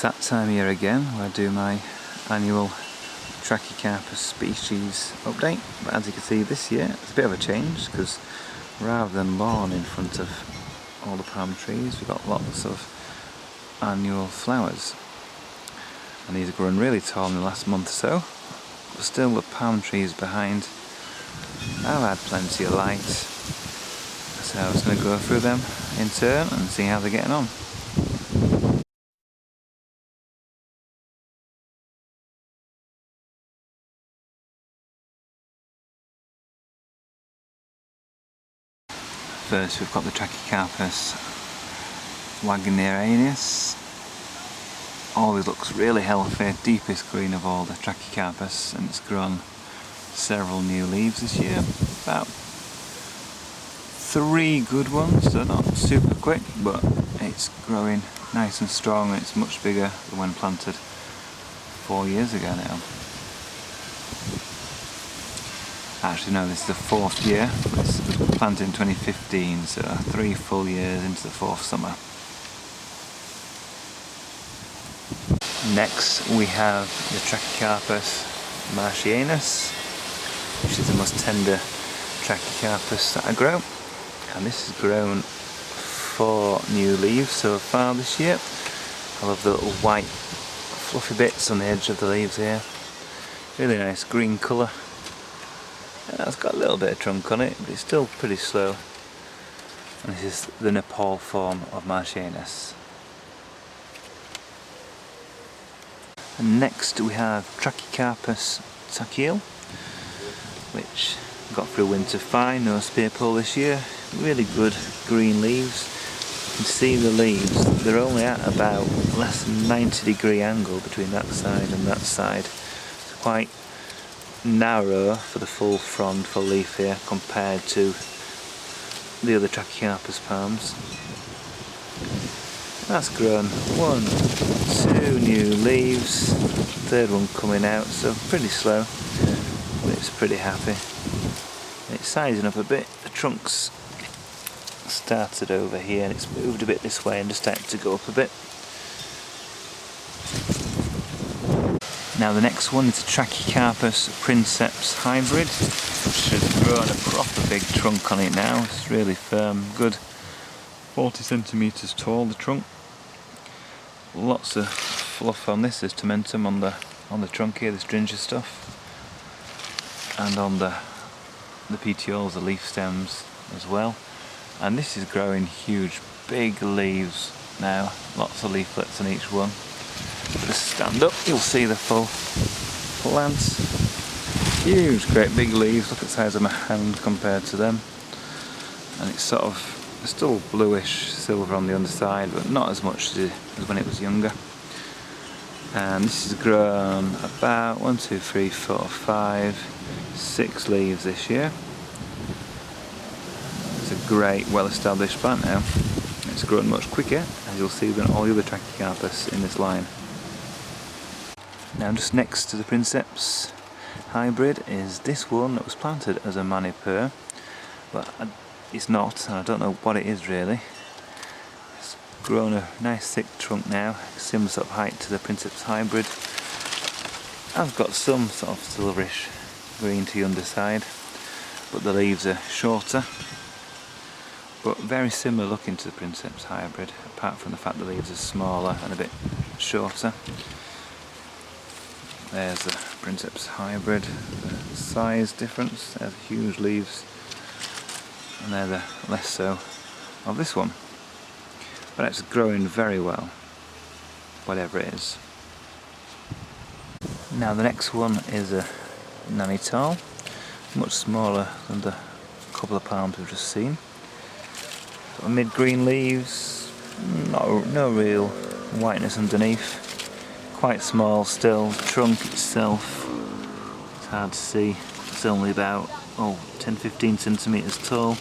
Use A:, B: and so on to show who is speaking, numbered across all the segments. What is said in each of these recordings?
A: It's that time of year again where I do my annual Trachycarpus species update, but as you can see this year it's a bit of a change because rather than lawn in front of all the palm trees, we've got lots of annual flowers, and these are growing really tall in the last month or so, but still the palm trees behind have had plenty of light, so I'm just going to go through them in turn and see how they're getting on. First we've got the Trachycarpus Wagnerianus. Always looks really healthy, deepest green of all the Trachycarpus, and it's grown several new leaves this year. About 3 good ones, so not super quick, but it's growing nice and strong, and it's much bigger than when planted 4 years ago now. Actually no, this is the 4th year. This was planted in 2015, so 3 full years into the 4th summer. Next we have the Trachycarpus martianus, which is the most tender Trachycarpus that I grow, and this has grown 4 new leaves so far this year. I love the little white fluffy bits on the edge of the leaves here. Really nice green colour. It's got a little bit of trunk on it, but it's still pretty slow. And this is the Nepal form of martianus. And next we have Trachycarpus tachyle, which got through winter fine, no spear pull this year. Really good green leaves. You can see the leaves, they're only at about less than 90-degree angle between that side and that side. It's quite narrow for the full frond, full leaf here compared to the other Trachycarpus palms. That's grown 1, 2 new leaves, 3rd one coming out, so pretty slow, but it's pretty happy. It's sizing up a bit. The trunk's started over here and it's moved a bit this way and just started to go up a bit. Now the next one is a Trachycarpus princeps hybrid, which has grown a proper big trunk on it now. It's really firm, good 40 centimetres tall, the trunk. Lots of fluff on this, there's tomentum on the trunk here, the stringer stuff, and on the petioles, the leaf stems as well. And this is growing huge, big leaves now, lots of leaflets on each one. Just stand up, you'll see the full plants. Huge, great big leaves, look at the size of my hand compared to them. And it's sort of still bluish silver on the underside, but not as much as when it was younger. And this has grown about 1, 2, 3, 4, 5, 6 leaves this year. It's a great, well-established plant now. It's grown much quicker, as you'll see, than all the other Trachycarpus in this line. Now just next to the princeps hybrid is this one that was planted as a manipur, but it's not, and I don't know what it is really. It's grown a nice thick trunk now, similar sort of height to the princeps hybrid. I've got some sort of silverish green to the underside, but the leaves are shorter, but very similar looking to the princeps hybrid, apart from the fact the leaves are smaller and a bit shorter. There's the princeps hybrid, the size difference, there's huge leaves, and they're the less so of this one. But it's growing very well, whatever it is. Now the next one is a Nainital, much smaller than the couple of palms we've just seen. Sort of mid-green leaves, no real whiteness underneath. Quite small still. The trunk itself, it's hard to see, it's only about 10-15 centimetres tall.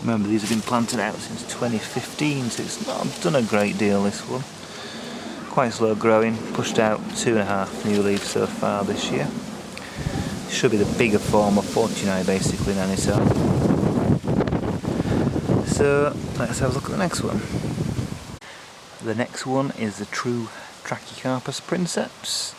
A: Remember, these have been planted out since 2015, so it's not done a great deal, this one. Quite slow growing, pushed out 2.5 new leaves so far this year. It should be the bigger form of Fortunae basically, Nainital. So let's have a look at the next one. The next one is the true Trachycarpus princeps.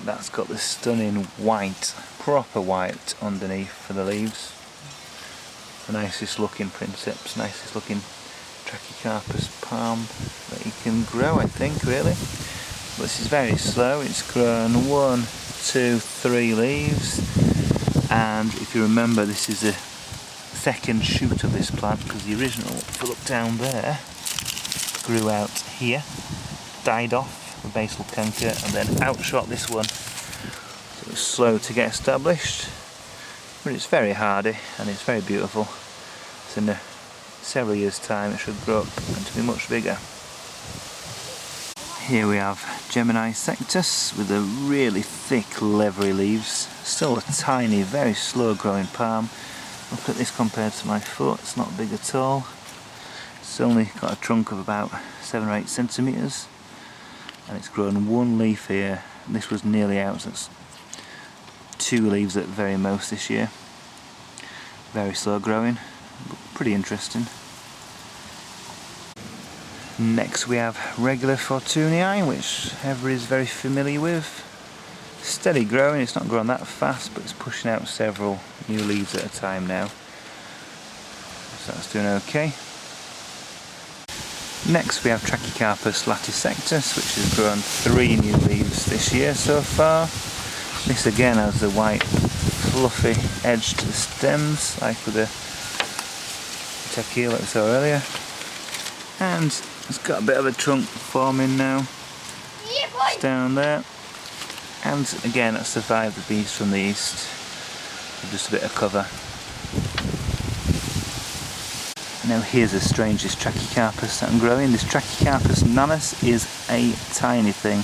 A: That's got this stunning white, proper white underneath for the leaves. The nicest looking princeps, nicest looking Trachycarpus palm that you can grow, I think, really. But this is very slow. It's grown 1, 2, 3 leaves, and if you remember, this is the second shoot of this plant, because the original, if you look down there, grew out here, died off, the basal canker, and then outshot this one. So it was slow to get established, but it's very hardy and it's very beautiful. So in several years' time it should grow up and to be much bigger. Here we have Gemini sectus with the really thick leathery leaves. Still a tiny, very slow growing palm. Look at this compared to my foot, it's not big at all. It's only got a trunk of about 7 or 8 centimetres, and it's grown 1 leaf here. This was nearly out, so it's 2 leaves at very most this year. Very slow growing, but pretty interesting. Next we have regular Fortunii, which everybody's very familiar with. Steady growing, it's not growing that fast, but it's pushing out several new leaves at a time now. So that's doing okay. Next we have Trachycarpus latisectus, which has grown 3 new leaves this year so far. This again has the white fluffy edge to the stems, like with the Trachycarpus that we saw earlier. And it's got a bit of a trunk forming now. It's down there. And again, it survived the beast from the east. Just a bit of cover. Now here's the strangest Trachycarpus that I'm growing. This Trachycarpus nanus is a tiny thing,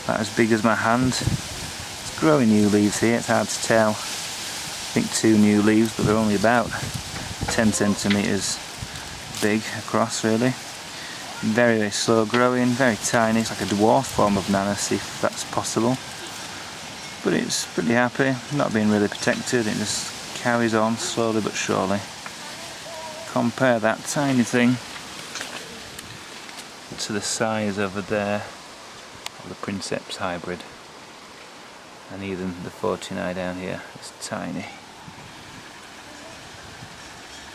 A: about as big as my hand. It's growing new leaves here, it's hard to tell. I think 2 new leaves, but they're only about 10 centimetres big across, really. Very, very slow growing, very tiny. It's like a dwarf form of nanus, if that's possible. But it's pretty happy, not being really protected. It just carries on slowly but surely. Compare that tiny thing to the size over there of the princeps hybrid, and even the Fortunii down here is tiny.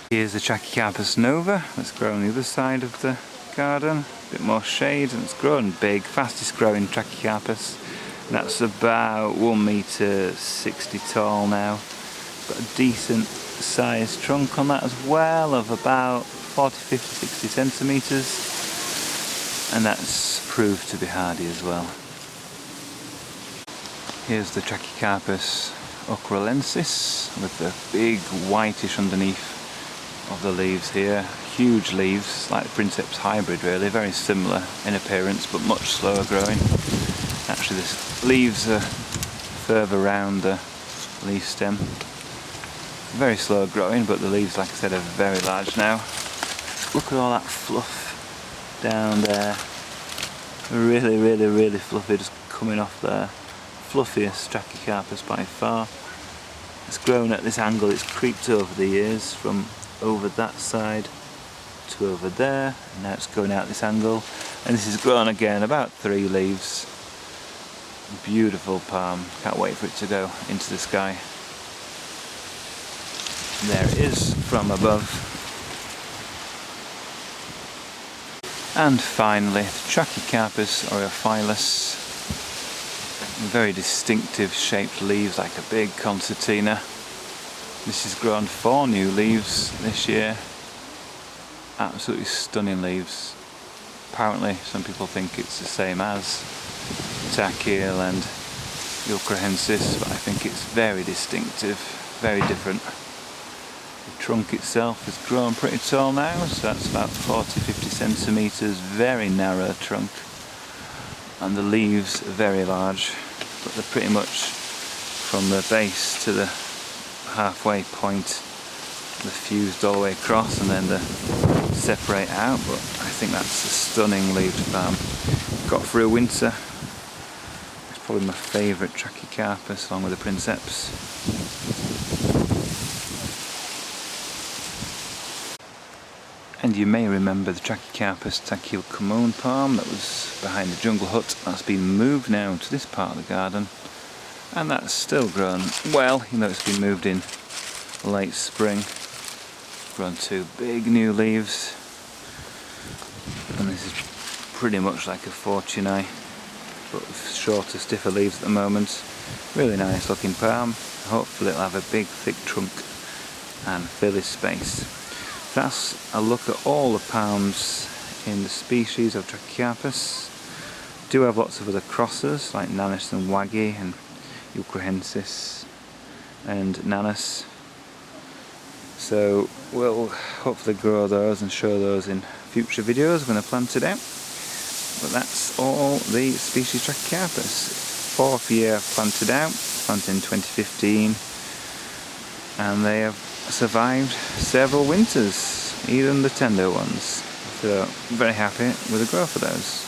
A: Here's the Trachycarpus nova that's grown on the other side of the garden, a bit more shade, and it's grown big, fastest growing Trachycarpus. That's about 1 metre 60 tall now. Got a decent sized trunk on that as well, of about 40, 50, 60 centimetres, and that's proved to be hardy as well. Here's the Trachycarpus ocralensis with the big whitish underneath of the leaves here. Huge leaves, like the princeps hybrid really, very similar in appearance but much slower growing. Actually the leaves are further round the leaf stem. Very slow growing, but the leaves, like I said, are very large now. Look at all that fluff down there. Really, really, really fluffy, just coming off there. Fluffiest Trachycarpus by far. It's grown at this angle, it's creeped over the years from over that side to over there, and now it's going out this angle. And this is grown again, about 3 leaves. Beautiful palm, can't wait for it to go into the sky. There it is from above. And finally, the Trachycarpus aureophilus. Very distinctive shaped leaves, like a big concertina. This has grown 4 new leaves this year. Absolutely stunning leaves. Apparently, some people think it's the same as Trachyl and Yorkshire, but I think it's very distinctive, very different. The trunk itself has grown pretty tall now, so that's about 40-50 centimetres, very narrow trunk, and the leaves are very large, but they're pretty much from the base to the halfway point, they're fused all the way across and then they separate out. But I think that's a stunning leaved palm. Got through winter. It's probably my favourite Trachycarpus along with the princeps. And And you may remember the Trachycarpus tachylcomone palm that was behind the jungle hut. That's been moved now to this part of the garden, and that's still grown well, even though it's been moved in late spring. Grown 2 big new leaves, and this is pretty much like a fortunae, but with shorter, stiffer leaves at the moment. Really nice looking palm. Hopefully it'll have a big thick trunk and fill this space. That's a look at all the palms in the species of Trachycarpus. Do have lots of other crosses like Nanus and Waggy and Eucrohensis and Nanus. So we'll hopefully grow those and show those in future videos when they're planted out. But that's all the species Trachycarpus. 4th year planted out, planted in 2015, and they have survived several winters, even the tender ones. So very happy with the growth of those.